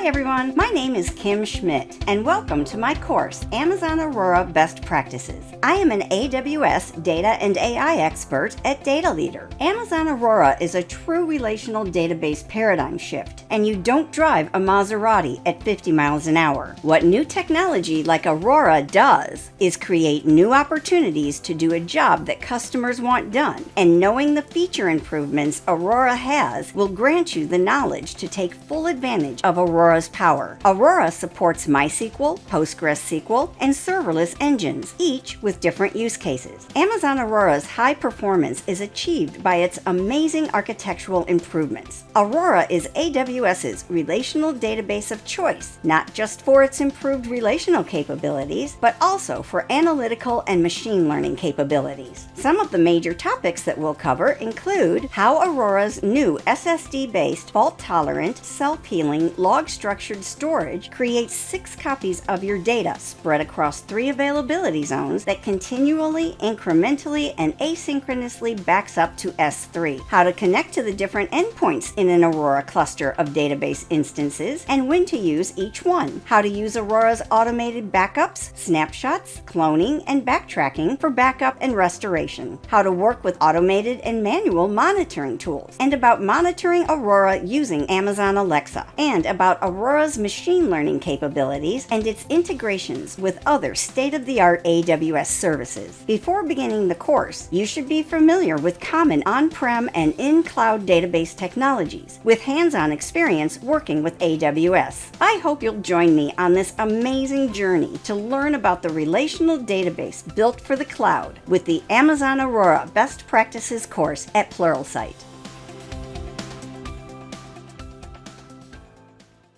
Hi everyone, my name is Kim Schmidt, and welcome to my course, Amazon Aurora Best Practices. I am an AWS data and AI expert at Data Leader. Amazon Aurora is a true relational database paradigm shift, and you don't drive a Maserati at 50 miles an hour. What new technology like Aurora does is create new opportunities to do a job that customers want done, and knowing the feature improvements Aurora has will grant you the knowledge to take full advantage of Aurora's power. Aurora supports MySQL, PostgreSQL, and serverless engines, each with different use cases. Amazon Aurora's high performance is achieved by its amazing architectural improvements. Aurora is AWS's relational database of choice, not just for its improved relational capabilities, but also for analytical and machine learning capabilities. Some of the major topics that we'll cover include how Aurora's new SSD-based, fault-tolerant, self-healing, log-structured storage creates 6 copies of your data spread across 3 availability zones that continually, incrementally, and asynchronously backs up to S3. How to connect to the different endpoints in an Aurora cluster of database instances and when to use each one. How to use Aurora's automated backups, snapshots, cloning, and backtracking for backup and restoration. How to work with automated and manual monitoring tools. And about monitoring Aurora using Amazon Alexa. And about Aurora's machine learning capabilities and its integrations with other state-of-the-art AWS services. Before beginning the course, you should be familiar with common on-prem and in-cloud database technologies, with hands-on experience working with AWS. I hope you'll join me on this amazing journey to learn about the relational database built for the cloud with the Amazon Aurora Best Practices course at Pluralsight.